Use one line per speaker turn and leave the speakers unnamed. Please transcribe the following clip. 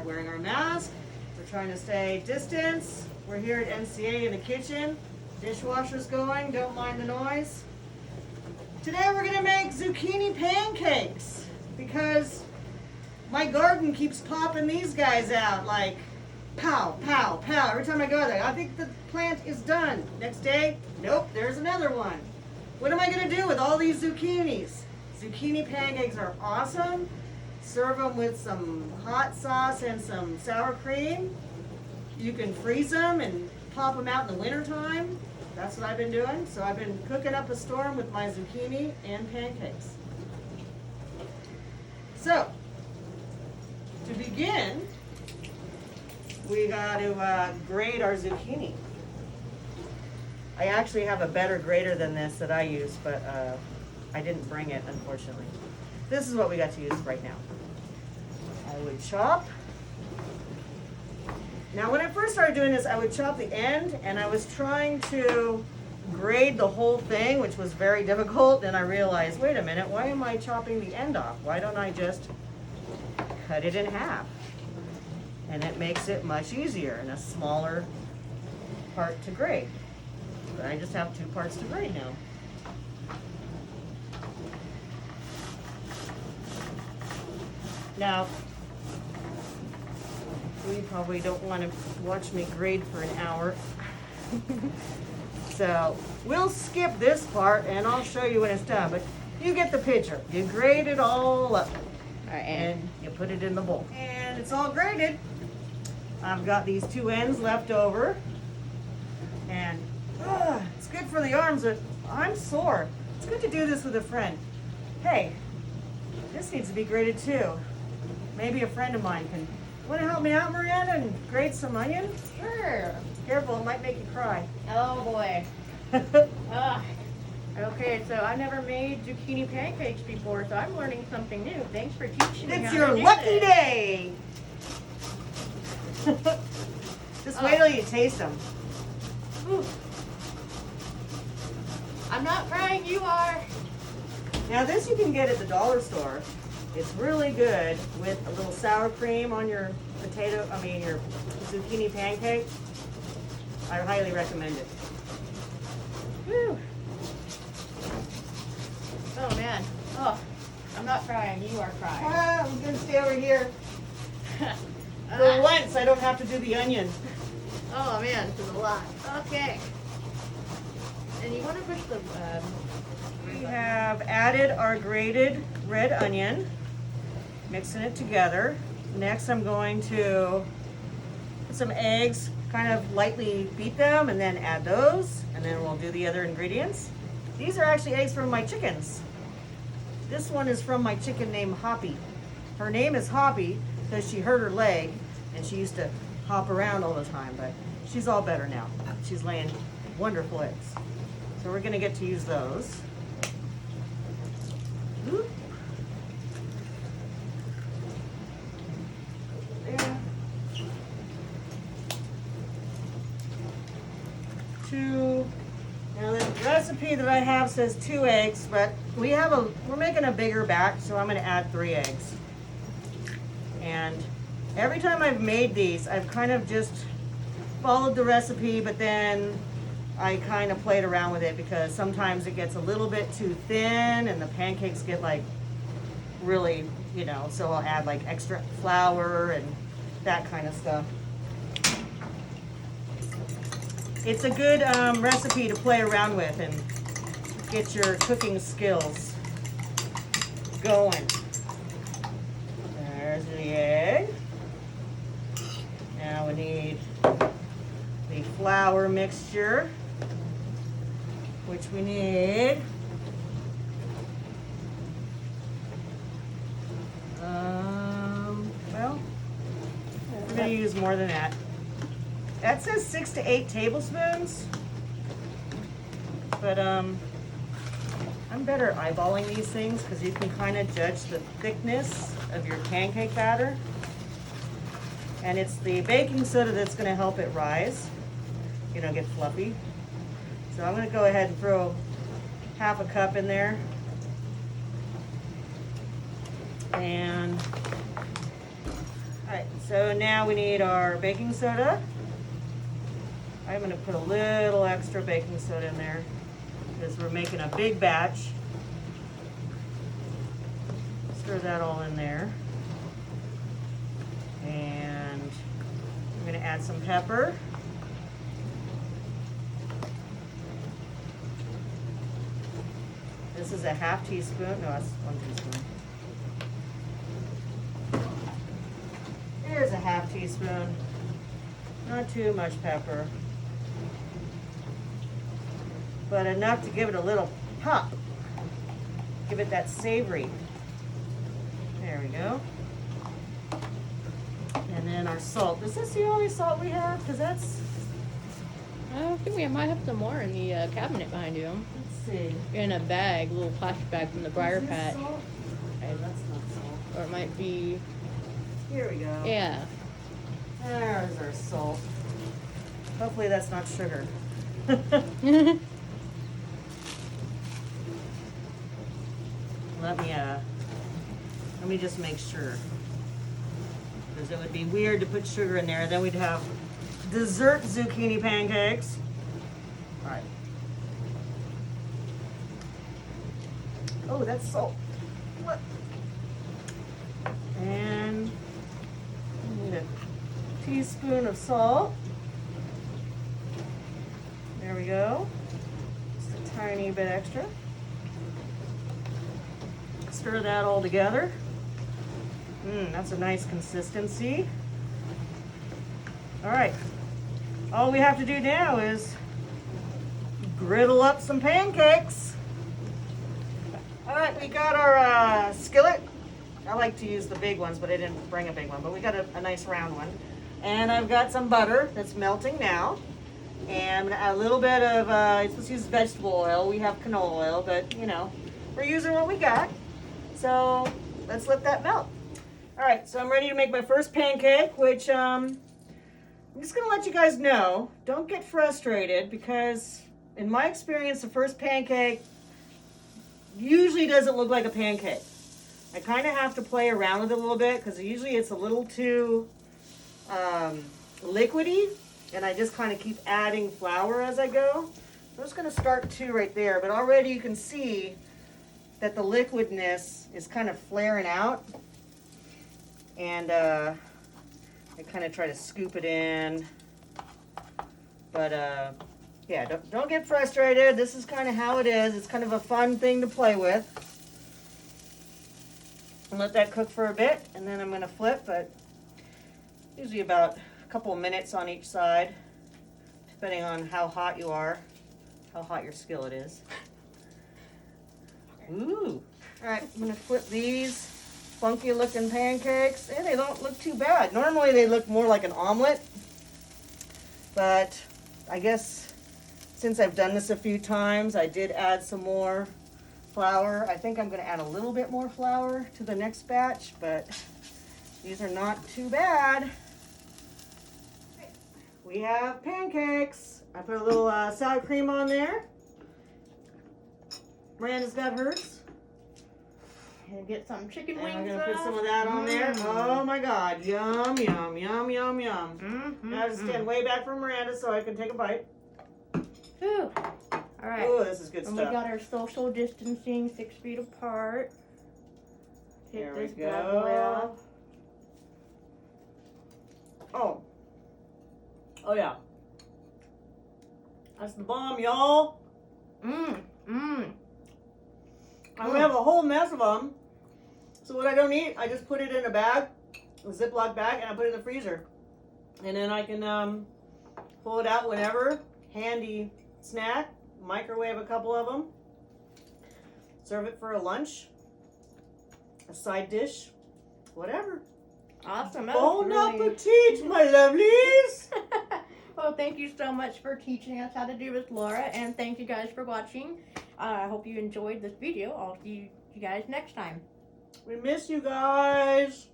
wearing our mask. We're trying to stay distance. We're here at NCA in the kitchen. Dishwasher's going, don't mind the noise. Today we're gonna make zucchini pancakes because my garden keeps popping these guys out like pow, pow, pow. Every time I go there, I think the plant is done. Next day, nope, there's another one. What am I gonna do with all these zucchinis? Zucchini pancakes are awesome. Serve them with some hot sauce and some sour cream. You can freeze them and pop them out in the wintertime. That's what I've been doing. So I've been cooking up a storm with my zucchini and pancakes. So, to begin, we got to grate our zucchini. I actually have a better grater than this that I use, but I didn't bring it, unfortunately. This is what we got to use right now. I would chop. Now, when I first started doing this, I would chop the end, and I was trying to grade the whole thing, which was very difficult. Then I realized, wait a minute, why am I chopping the end off? Why don't I just cut it in half? And it makes it much easier and a smaller part to grade. But I just have 2 parts to grade now. Now, we probably don't want to watch me grade for an hour. So we'll skip this part and I'll show you when it's done, but you get the picture. You grade it all up and you put it in the bowl. And it's all graded. I've got these 2 ends left over, and it's good for the arms. I'm sore. It's good to do this with a friend. Hey, this needs to be graded too. Maybe a friend of mine can. Want to help me out, Miranda, and grate some onion?
Sure.
Careful, it might make you cry.
Oh boy. Okay, so I never made zucchini pancakes before, so I'm learning something new. Thanks for teaching me.
It's
how
your
to do
lucky
this.
day. Just wait till you taste them.
Ooh. I'm not crying, you are.
Now this you can get at the dollar store. It's really good with a little sour cream on your your zucchini pancake. I highly recommend it.
Whew. Oh man. Oh, I'm not crying, you are crying.
I'm gonna stay over here. For once, I don't have to do the onion.
Oh man, this is a lot. Okay. And you want to push the...
We have added our grated red onion, mixing it together. Next, I'm going to put some eggs, kind of lightly beat them, and then add those, and then we'll do the other ingredients. These are actually eggs from my chickens. This one is from my chicken named Hoppy. Her name is Hoppy because she hurt her leg, and she used to hop around all the time, but she's all better now. She's laying wonderful eggs. So we're gonna get to use those. Oop. There. 2. Now the recipe that I have says 2 eggs, but we're making a bigger batch, so I'm gonna add 3 eggs. And every time I've made these, I've kind of just followed the recipe, but then I kind of played around with it because sometimes it gets a little bit too thin and the pancakes get like really, so I'll add like extra flour and that kind of stuff. It's a good recipe to play around with and get your cooking skills going. There's the egg. Now we need the flour mixture, which we need we're going to use more than that. That says 6 to 8 tablespoons, but I'm better eyeballing these things because you can kind of judge the thickness of your pancake batter. And it's the baking soda that's going to help it rise, get fluffy. So I'm going to go ahead and throw half a cup in there. And Alright, so now we need our baking soda. I'm going to put a little extra baking soda in there because we're making a big batch. Stir that all in there. And I'm going to add some pepper. This is a half teaspoon. No, that's 1 teaspoon. Here's a half teaspoon. Not too much pepper, but enough to give it a little pop. Give it that savory. There we go. And then our salt. Is this the only salt we have? Because that's...
I think we might have some more in the cabinet behind you.
Let's see.
In a bag, a little plastic bag from the Briar
Is this
Patch.
salt? Oh, that's not salt.
Or it might be,
Here we go.
yeah.
There's our salt. Hopefully that's not sugar. Let me just make sure. Because it would be weird to put sugar in there. Then we'd have dessert zucchini pancakes. All right. Oh, that's salt. What? And I need a teaspoon of salt. There we go. Just a tiny bit extra. Stir that all together. That's a nice consistency. All right. All we have to do now is griddle up some pancakes. All right, we got our skillet. I like to use the big ones, but I didn't bring a big one. But we got a nice round one. And I've got some butter that's melting now. And a little bit of, you're supposed to use vegetable oil. We have canola oil, but you know, we're using what we got. So let's let that melt. All right, so I'm ready to make my first pancake, which I'm just gonna let you guys know, don't get frustrated because in my experience, the first pancake usually doesn't look like a pancake. I kind of have to play around with it a little bit because usually it's a little too liquidy, and I just kind of keep adding flour as I go. I'm just gonna start 2 right there, but already you can see that the liquidness is kind of flaring out. And I kind of try to scoop it in. But yeah, don't get frustrated. This is kind of how it is. It's kind of a fun thing to play with. And let that cook for a bit, and then I'm going to flip, but usually about a couple of minutes on each side, depending on how hot you are, how hot your skillet is. Ooh. All right, I'm going to flip these funky looking pancakes, and they don't look too bad. Normally they look more like an omelet, but I guess since I've done this a few times, I did add some more flour. I think I'm going to add a little bit more flour to the next batch, but these are not too bad. We have pancakes. I put a little sour cream on there. Miranda's got hers.
And get some chicken
And
wings.
I'm gonna put some of that on there. Oh my God, yum, yum, yum, yum, yum. Now I have to stand way back from Miranda so I can take a bite.
Ooh. All right.
Ooh, this is good
And
stuff.
we got our social distancing, 6 feet apart.
There
Take
we
this bad boy off.
go. Oh yeah. That's the bomb, y'all. And we have a whole mess of them. So what I don't eat, I just put it in a bag, a Ziploc bag, and I put it in the freezer. And then I can pull it out whenever. Handy snack. Microwave a couple of them. Serve it for a lunch, a side dish, whatever.
Awesome.
Bon appetit, my lovelies.
Well, thank you so much for teaching us how to do this, Laura, and thank you guys for watching. I hope you enjoyed this video. I'll see you guys next time.
We miss you guys.